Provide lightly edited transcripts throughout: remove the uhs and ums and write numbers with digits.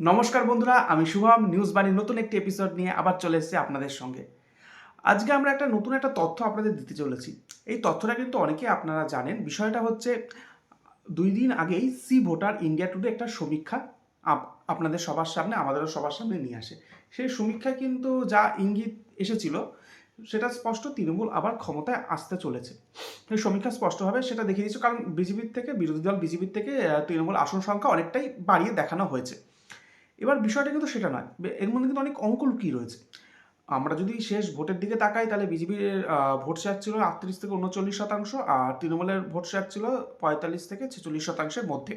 নমস্কার বন্ধুরা, আমি শুভম নিউজ বাণীর নতুন একটি এপিসোড নিয়ে আবার চলে এসেছি আপনাদের সঙ্গে। আজকে আমরা নতুন একটা তথ্য আপনাদের দিতে চলেছি। এই তথ্যটা কিন্তু অনেকেই আপনারা জানেন। বিষয়টা হচ্ছে ২ দিন আগেই সি ভোটার ইন্ডিয়া টুডে একটা সমীক্ষা আপনাদের সবার সামনে, আমাদেরও সবার সামনে নিয়ে আসে। সেই সমীক্ষায় কিন্তু যা ইঙ্গিত এসেছিল সেটা স্পষ্ট, তৃণমূল আবার ক্ষমতায় আসতে চলেছে। সেই সমীক্ষা স্পষ্টভাবে সেটা দেখিয়ে দিয়েছে, কারণ বিরোধী দল বিজেপির থেকে তৃণমূল আসন সংখ্যা অনেকটাই বাড়িয়ে দেখানো হয়েছে। এবার বিষয়টা কিন্তু সেটা নয়, এর মধ্যে কিন্তু অনেক অঙ্ক লুকিয়ে রয়েছে। আমরা যদি শেষ ভোটের দিকে তাকাই, তাহলে বিজেপির ভোট শেয়ার ছিল ৩৮ থেকে ৩৯%, আর তৃণমূলের ভোট শেয়ার ছিল ৪৫ থেকে ৪৬%-এর মধ্যে।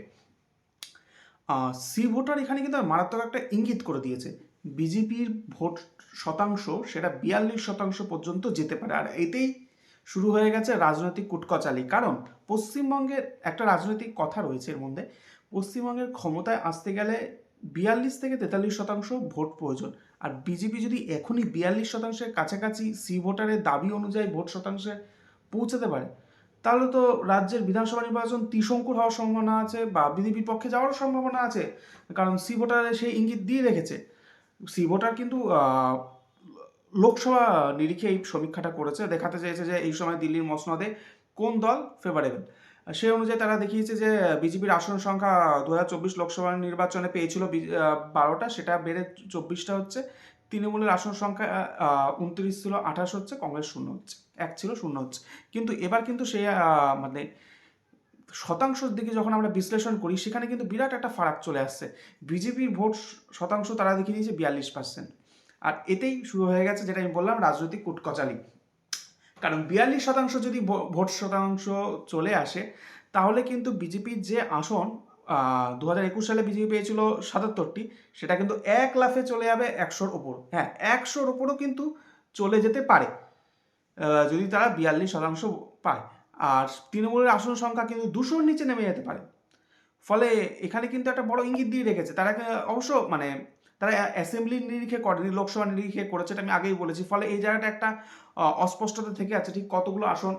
সি ভোটার এখানে কিন্তু মারাত্মক একটা ইঙ্গিত করে দিয়েছে। বিজেপির ভোট শতাংশ সেটা ৪২% পর্যন্ত যেতে পারে, আর এতেই শুরু হয়ে গেছে রাজনৈতিক কুটকচালি। কারণ পশ্চিমবঙ্গের একটা রাজনৈতিক কথা রয়েছে এর মধ্যে। পশ্চিমবঙ্গের ক্ষমতায় আসতে গেলে ৪২ থেকে ৪৩% ভোট প্রয়োজন, আর বিজেপি যদি এখনই ৪২%-এর কাছাকাছি সি ভোটারের দাবি অনুযায়ী ভোট শতাংশে পৌঁছাতে পারে, তাহলে তো রাজ্যের বিধানসভা নির্বাচন ত্রিশঙ্কুর হওয়ার সম্ভাবনা আছে, বা বিজেপির পক্ষে যাওয়ারও সম্ভাবনা আছে। কারণ সি ভোটারে সেই ইঙ্গিত দিয়ে রেখেছে। সি ভোটার কিন্তু লোকসভা নিরিখে এই সমীক্ষাটা করেছে, দেখাতে চেয়েছে যে এই সময় দিল্লির মসনদে কোন দল ফেভারেবল। সেই অনুযায়ী তারা দেখিয়েছে যে বিজেপির আসন সংখ্যা ২০২৪ লোকসভা নির্বাচনে পেয়েছিল ১২টা, সেটা বেড়ে ২৪টা হচ্ছে। তৃণমূলের আসন সংখ্যা ২৯ ছিল, ২৮ হচ্ছে। কংগ্রেস ০ হচ্ছে, ১ ছিল, ০ হচ্ছে। কিন্তু এবার কিন্তু সেই মানে শতাংশের দিকে যখন আমরা বিশ্লেষণ করি, সেখানে কিন্তু বিরাট একটা ফারাক চলে আসছে। বিজেপির ভোট শতাংশ তারা দেখিয়ে দিয়েছে ৪২%। আর এতেই শুরু হয়ে গেছে, যেটা আমি বললাম, রাজনৈতিক কুটকচালি। কারণ ৪২% যদি ভোট শতাংশ চলে আসে, তাহলে কিন্তু বিজেপির যে আসন ২০২১ সালে বিজেপি পেয়েছিল ৭৭টি, সেটা কিন্তু এক লাফে চলে যাবে ১০০-র ওপর। হ্যাঁ, ১০০-র ওপরও কিন্তু চলে যেতে পারে যদি তারা ৪২% পায়। আর তৃণমূলের আসন সংখ্যা কিন্তু ২০০-র নিচে নেমে যেতে পারে। ফলে এখানে কিন্তু একটা বড় ইঙ্গিত দিয়ে রেখেছে। তারা অবশ্য তারা অ্যাসেম্বলির নিরিখে করেনি, লোকসভা নিরিখে করেছে, এটা আমি আগেই বলেছি। ফলে এই জায়গাটা একটা অস্পষ্টতা থেকে আছে, ঠিক কতগুলো আসন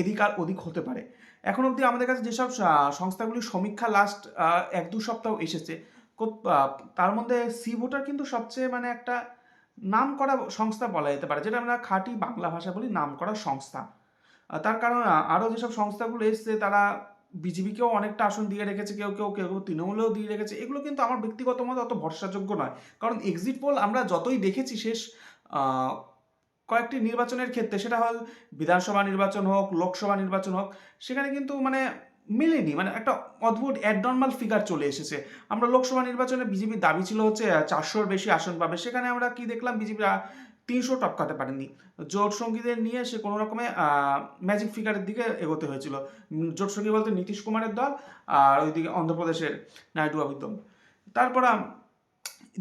এদিক আর ওদিক হতে পারে। এখন অবধি আমাদের কাছে যেসব সংস্থাগুলির সমীক্ষা লাস্ট ১-২ সপ্তাহ এসেছে, তার মধ্যে সি ভোটার কিন্তু সবচেয়ে একটা নামকরা সংস্থা বলা যেতে পারে, যেটা আমরা খাঁটি বাংলা ভাষা বলি নামকরা সংস্থা। তার কারণ আরও যেসব সংস্থাগুলো এসছে, তারা বিজেপিকেও অনেকটা আসন দিয়ে রেখেছে, কেউ তৃণমূলেও দিয়ে রেখেছে। এগুলো কিন্তু আমার ব্যক্তিগত মতে অত ভরসাযোগ্য নয়। কারণ এক্সিট পোল আমরা যতই দেখেছি শেষ আহ, কয়েকটি নির্বাচনের ক্ষেত্রে, সেটা হয় বিধানসভা নির্বাচন হোক, লোকসভা নির্বাচন হোক, সেখানে কিন্তু মেলেনি, একটা অদ্ভুত অ্যাডনর্মাল ফিগার চলে এসেছে। আমরা লোকসভা নির্বাচনে বিজেপির দাবি ছিল হচ্ছে ৪০০-র বেশি আসন পাবে, সেখানে আমরা কি দেখলাম, বিজেপি ৩০০ টপকাতে পারেনি। জোট সঙ্গীদের নিয়ে সে কোনো রকমে ম্যাজিক ফিগারের দিকে এগোতে হয়েছিল। জোট সঙ্গী বলতে নীতিশ কুমারের দল, আর ওইদিকে অন্ধ্রপ্রদেশের নাইডু আবির দল। তারপর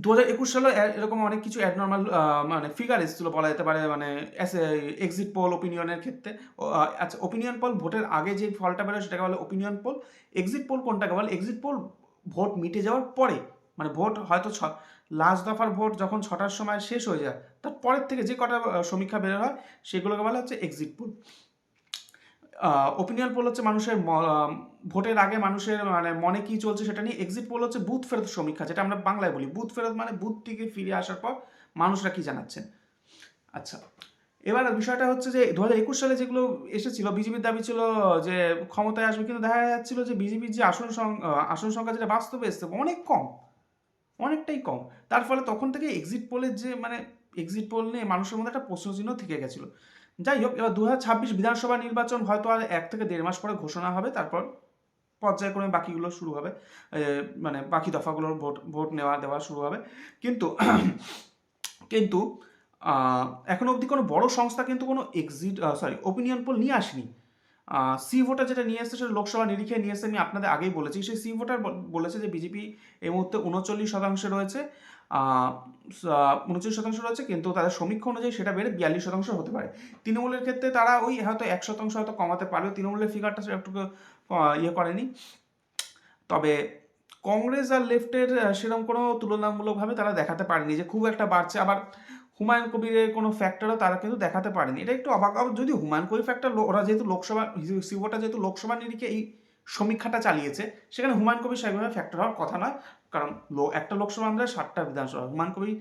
২০২১ সালে এরকম অনেক কিছু অ্যাডনর্মাল ফিগার এসেছিল বলা যেতে পারে, এক্সিট পোল ওপিনিয়নের ক্ষেত্রে। আচ্ছা, ওপিনিয়ন পোল ভোটের আগে যে ফলটা বেরোয় সেটাকে বলে ওপিনিয়ন পোল। এক্সিট পোল কোনটাকে বলে? এক্সিট পোল ভোট মিটে যাওয়ার পরে, ভোট হয়তো লাস্ট দফার ভোট যখন ৬টার সময় শেষ হয়ে যায়, তার পরের থেকে যে কটা সমীক্ষা বের হয়, সেগুলোকে বলা হচ্ছে এক্সিট পোল। ওপিনিয়ন পোল হচ্ছে মানুষের ভোটের আগে মানুষের মনে কি চলছে সেটা নিয়ে। এক্সিট পোল হচ্ছে বুথ ফেরত সমীক্ষা, যেটা আমরা বাংলায় বলি। বুথ ফেরত বুথ থেকে ফিরে আসার পর মানুষরা কি জানাচ্ছেন। আচ্ছা, এবার বিষয়টা হচ্ছে যে ২০২১ সালে যেগুলো এসেছিল, বিজেপির দাবি ছিল যে ক্ষমতায় আসবে, কিন্তু দেখা যাচ্ছিল যে বিজেপির যে আসন সংখ্যা যেটা বাস্তবে এসছে অনেক কম, অনেকটাই কম। তার ফলে তখন থেকে এক্সিট পোলের যে এক্সিট পোল নিয়ে মানুষের মধ্যে একটা প্রশ্নচিহ্ন থেকে গেছিলো। যাই হোক, এবার ২০২৬ বিধানসভা নির্বাচন হয়তো আর ১ থেকে ১.৫ মাস পরে ঘোষণা হবে। তারপর পর্যায়ক্রমে বাকিগুলো শুরু হবে, বাকি দফাগুলোর ভোট নেওয়া দেওয়া শুরু হবে। কিন্তু কিন্তু এখনো অবধি কোনো বড় সংস্থা কিন্তু কোনো ওপিনিয়ন পোল নিয়ে আসেনি। সি ভোটার যেটা নিয়ে এসেছে সেটা লোকসভা নিরিখে নিয়ে এসে, আমি আপনাদের আগেই বলেছি। সেই সি ভোটার বলেছে যে বিজেপি এই মুহূর্তে ৩৯% রয়েছে, ৩৯% রয়েছে, কিন্তু তাদের সমীক্ষা অনুযায়ী সেটা বেড়ে ৪২% হতে পারে। তৃণমূলের ক্ষেত্রে তারা ওই হয়তো ১% হয়তো কমাতে পারবে, তৃণমূলের ফিগারটা একটু ইয়ে করেনি। তবে কংগ্রেস আর লেফটের সেরকম কোনো তুলনামূলকভাবে তারা দেখাতে পারেনি যে খুব একটা বাড়ছে। আবার হুমায়ুন কবিরের কোনো ফ্যাক্টরও তারা কিন্তু দেখাতে পারেনি। এটা একটু অবাক। যদি হুমায়ুন কবির ফ্যাক্টর, ওরা যেহেতু লোকসভা সিভোটা যেহেতু লোকসভা নিরিখে এই সমীক্ষাটা চালিয়েছে, সেখানে হুমায়ুন কবির সেভাবে ফ্যাক্টর হওয়ার কথা নয়। কারণ একটা লোকসভা আমাদের 7টা বিধানসভা। হুমায়ুন কবির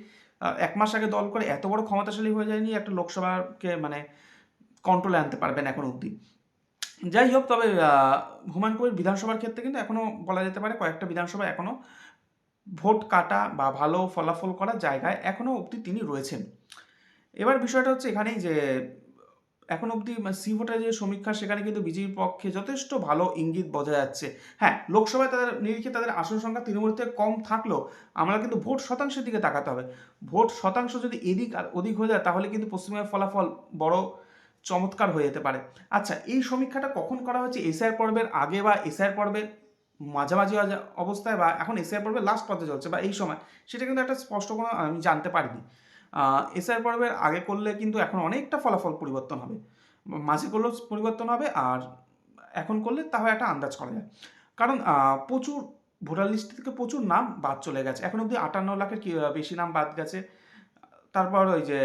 1 মাস আগে দল করে এত বড় ক্ষমতাশালী হয়ে যায়নি একটা লোকসভাকে মানে কন্ট্রোলে আনতে পারবেন এখন অবধি। যাই হোক, তবে হুমায়ুন কবির বিধানসভার ক্ষেত্রে কিন্তু এখনও বলা যেতে পারে কয়েকটা বিধানসভা এখনও ভোট কাটা বা ভালো ফলাফল করার জায়গায় এখনও অবধি তিনি রয়েছেন। এবার বিষয়টা হচ্ছে এখানেই যে এখন অবধি সি ভোটের যে সমীক্ষা, সেখানে কিন্তু বিজেপির পক্ষে যথেষ্ট ভালো ইঙ্গিত বোঝা যাচ্ছে। হ্যাঁ, লোকসভায় তাদের নিরিখে তাদের আসন সংখ্যা তৃণমূলের থেকে কম থাকলেও আমরা কিন্তু ভোট শতাংশের দিকে তাকাতে হবে। ভোট শতাংশ যদি এদিক আর ওদিক হয়ে যায়, তাহলে কিন্তু পশ্চিমবঙ্গের ফলাফল বড় চমৎকার হয়ে যেতে পারে। আচ্ছা, এই সমীক্ষাটা কখন করা হচ্ছে? এসআইআর পর্বের আগে বা এসআইআর পর্বের মাঝামাঝি অবস্থায়, বা এখন এসআইআর পর্বের লাস্ট পর্যায়ে চলছে, বা এই সময়, সেটা কিন্তু একটা স্পষ্ট কোনো আমি জানতে পারিনি। এসআইআর পর্বের আগে করলে কিন্তু এখন অনেকটা ফলাফল পরিবর্তন হবে, মাঝে করলেও পরিবর্তন হবে, আর এখন করলে তাহলে একটা আন্দাজ করা যায়। কারণ প্রচুর ভোটার লিস্ট থেকে প্রচুর নাম বাদ চলে গেছে, এখন অবধি 58 লাখের বেশি নাম বাদ গেছে। তারপর ওই যে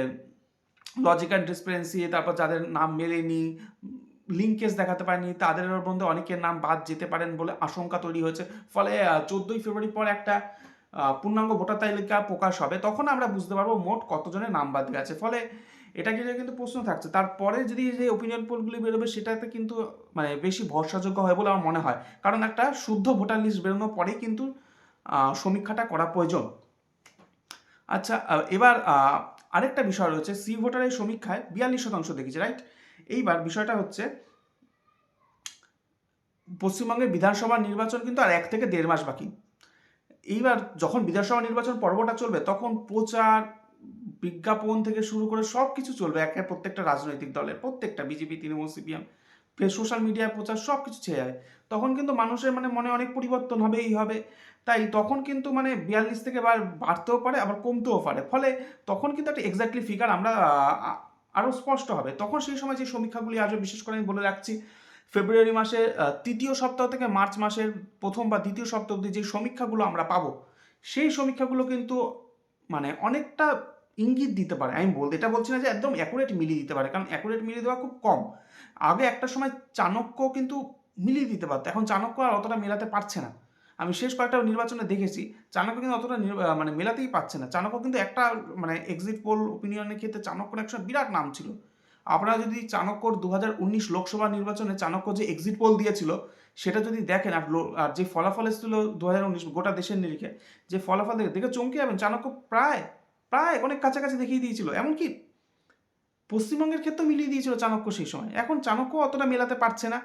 লজিক্যাল ডিসক্রিপেন্সি, তারপর যাদের নাম মেলেনি, লিঙ্কেজ দেখাতে পারেনি, তাদের মধ্যে অনেকের নাম বাদ যেতে পারেন বলে আশঙ্কা তৈরি হয়েছে। ফলে 14ই ফেব্রুয়ারি পর একটা পূর্ণাঙ্গ ভোটার তালিকা প্রকাশ হবে, তখন আমরা বুঝতে পারবো মোট কতজনের নাম বাদ গেছে। ফলে এটা কিন্তু প্রশ্ন থাকছে, তারপরে যদি যে ওপিনিয়ন পোলগুলি বেরোবে, সেটাতে কিন্তু মানে বেশি ভরসাযোগ্য হয় বলে আমার মনে হয়। কারণ একটা শুদ্ধ ভোটার লিস্ট বেরোনোর পরেই কিন্তু সমীক্ষাটা করা প্রয়োজন। আচ্ছা, এবার আরেকটা বিষয় রয়েছে, সি ভোটারের সমীক্ষায় 42% দেখেছি, রাইট? এইবার বিষয়টা হচ্ছে পশ্চিমবঙ্গের বিধানসভা নির্বাচন কিন্তু আর 1 থেকে 1.5 মাস বাকি। এইবার যখন বিধানসভা নির্বাচন পর্বটা চলবে, তখন প্রচার, বিজ্ঞাপন থেকে শুরু করে সব কিছু চলবে প্রত্যেকটা রাজনৈতিক দলের, প্রত্যেকটা বিজেপি, তৃণমূল, সিপিএম, সোশ্যাল মিডিয়ায় প্রচার সব কিছু ছেয়ে যাবে। তখন কিন্তু মানুষের মনে অনেক পরিবর্তন হবে, এই হবে। তাই তখন কিন্তু 42 থেকে বাড়তেও পারে, আবার কমতেও পারে। ফলে তখন কিন্তু একটা এক্স্যাক্টলি ফিগার আমরা আরও স্পষ্ট হবে। তখন সেই সময় যে সমীক্ষাগুলি আসবে, বিশেষ করে আমি বলে রাখছি, ফেব্রুয়ারি মাসের 3য় সপ্তাহ থেকে মার্চ মাসের 1ম বা 2য় সপ্তাহ অবধি যে সমীক্ষাগুলো আমরা পাবো, সেই সমীক্ষাগুলো কিন্তু অনেকটা ইঙ্গিত দিতে পারে। আমি এটা বলছি না যে একদম অ্যাকুরেট মিলিয়ে দিতে পারে, কারণ অ্যাকুরেট মিলিয়ে দেওয়া খুব কম। আগে একটা সময় চাণক্য কিন্তু মিলিয়ে দিতে পারতো, এখন চাণক্য আর অতটা মেলাতে পারছে না। আমি শেষ কয়েকটা নির্বাচনে দেখেছি, চাণক্য কিন্তু অতটা মেলাতেই পারছে না। চাণক্য কিন্তু একটা এক্সিট পোল ওপিনিয়নের ক্ষেত্রে চাণক্যর একসময় বিরাট নাম ছিল। আপনারা যদি চাণক্যর 2019 লোকসভা নির্বাচনে চাণক্য যে এক্সিট পোল দিয়েছিল, সেটা যদি দেখেন, আর যে ফলাফল এসেছিল 2019 গোটা দেশের নিরিখে, যে ফলাফল দেখে চমকে যাবেন। চাণক্য প্রায় প্রায় অনেক কাছাকাছি দেখিয়ে দিয়েছিল, এমনকি পশ্চিমবঙ্গের ক্ষেত্রেও মিলিয়ে দিয়েছিল চাণক্য সেই সময়। এখন চাণক্য অতটা মেলাতে পারছে না।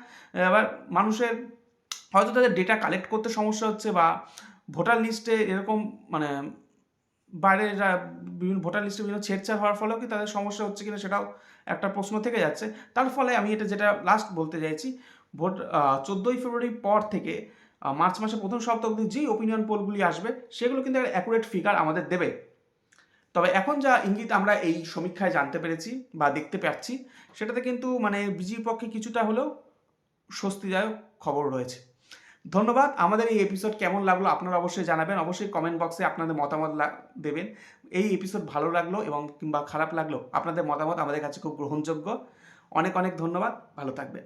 এবার মানুষের হয়তো তাদের ডেটা কালেক্ট করতে সমস্যা হচ্ছে, বা ভোটার লিস্টে এরকম বাইরে বিভিন্ন ভোটার লিস্টে বিভিন্ন ছেড়ছাড় হওয়ার ফলেও কি তাদের সমস্যা হচ্ছে কিনা, সেটাও একটা প্রশ্ন থেকে যাচ্ছে। তার ফলে আমি যেটা লাস্ট বলতে চাইছি, 14ই ফেব্রুয়ারির পর থেকে মার্চ মাসের 1ম সপ্তাহ অবধি যেই ওপিনিয়ন পোলগুলি আসবে, সেগুলো কিন্তু একটা অ্যাকুরেট ফিগার আমাদের দেবে। তবে এখন যা ইঙ্গিত আমরা এই সমীক্ষায় জানতে পেরেছি বা দেখতে পাচ্ছি, সেটাতে কিন্তু বিজেপির পক্ষে কিছুটা হলেও স্বস্তিদায়ক খবর রয়েছে। ধন্যবাদ। আমাদের এই এপিসোড কেমন লাগলো আপনারা অবশ্যই জানাবেন, অবশ্যই কমেন্ট বক্সে আপনাদের মতামত দেবেন। এই এপিসোড ভালো লাগলো এবং কিংবা খারাপ লাগলো, আপনাদের মতামত আমাদের কাছে খুব গ্রহণযোগ্য। অনেক অনেক ধন্যবাদ, ভালো থাকবেন।